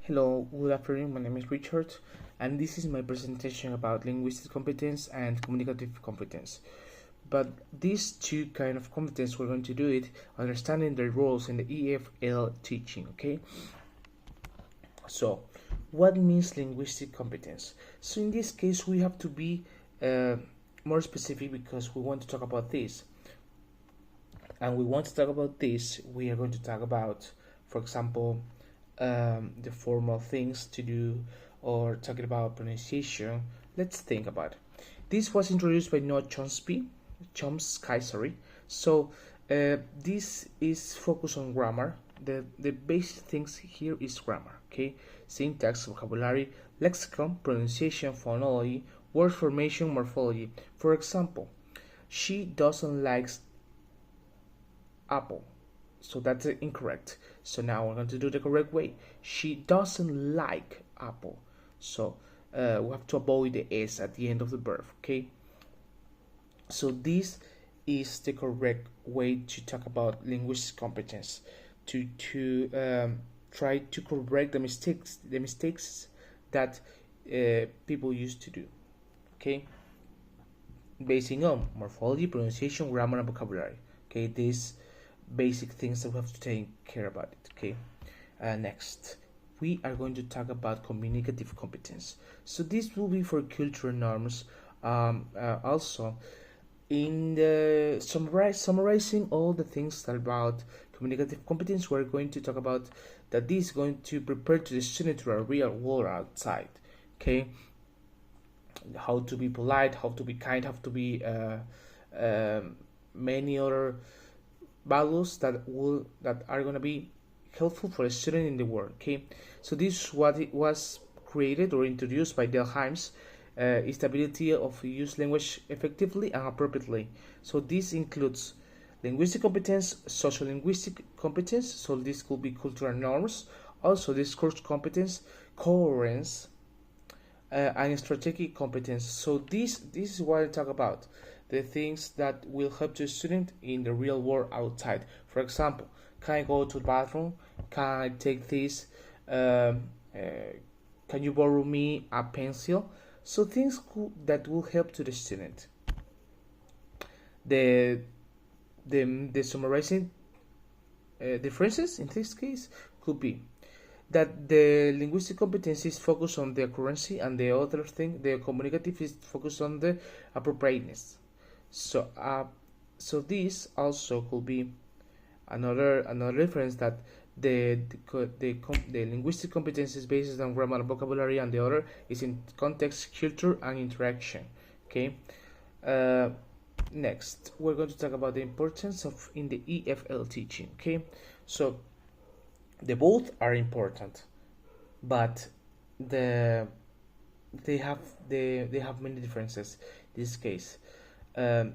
Hello, good afternoon. My name is Richard, and this is my presentation about linguistic competence and communicative competence. But these two kind of competence, we're going to do it understanding their roles in the EFL teaching. Okay. So, what means linguistic competence? So in this case, we have to be more specific because we want to talk about this. And we want to talk about this. We are going to talk about, for example, the formal things to do, or talking about pronunciation. Let's think about it. This was introduced by Noah Chomsky, sorry. So this is focused on grammar. The basic things here is grammar, okay? Syntax, vocabulary, lexicon, pronunciation, phonology, word formation, morphology. For example, she doesn't like apple. So that's incorrect. So now we're going to do the correct way. She doesn't like apple. So we have to avoid the S at the end of the verb, okay? So this is the correct way to talk about linguistic competence, to try to correct the mistakes that people used to do, okay? Basing on morphology, pronunciation, grammar, and vocabulary, okay? These basic things that we have to take care about it, okay? Next, we are going to talk about communicative competence. So this will be for cultural norms. Also, in the summarizing all the things about communicative competence, we're going to talk about that this is going to prepare to the student to a real world outside, okay? How to be polite, how to be kind, how to be many other values that are going to be helpful for a student in the world, okay? So this is what it was created or introduced by Del Hymes, is the ability of use language effectively and appropriately. So this includes linguistic competence, social linguistic competence, so this could be cultural norms, also discourse competence, coherence, and strategic competence. So this is what I talk about, the things that will help the student in the real world outside. For example, can I go to the bathroom? Can I take this? Can you borrow me a pencil? So things that will help to the student. The summarizing differences in this case could be that the linguistic competence is focused on the accuracy, and the other thing, the communicative, is focused on the appropriateness. So this also could be another difference, that the linguistic competence is based on grammar and vocabulary, and the other is in context, culture, and interaction. Okay. Next, we're going to talk about the importance of in the EFL teaching. Okay, so they both are important, but they have many differences. In this case, the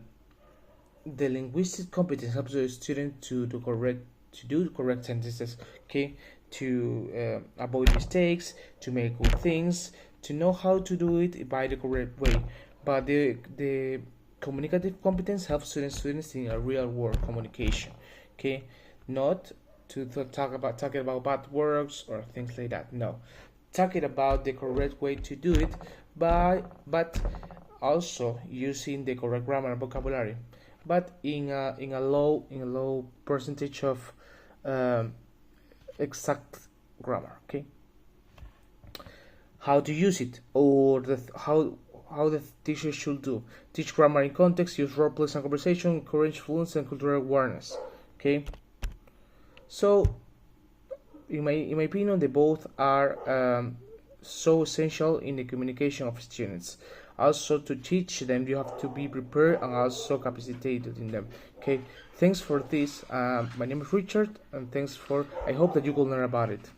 linguistic competence helps the student to do correct sentences, okay, to avoid mistakes, to make good things, to know how to do it by the correct way. But the communicative competence helps students in a real world communication, okay, not to talking about bad words or things like that. No, talking about the correct way to do it, but also using the correct grammar and vocabulary, but in a low percentage of exact grammar. Okay, how to use it, or how the teacher should do: teach grammar in context, use role plays and conversation, encourage fluency and cultural awareness. Okay. So, in my opinion, they both are so essential in the communication of students. Also, to teach them, you have to be prepared and also capacitated in them. Okay, thanks for this. My name is Richard, and thanks for. I hope that you will learn about it.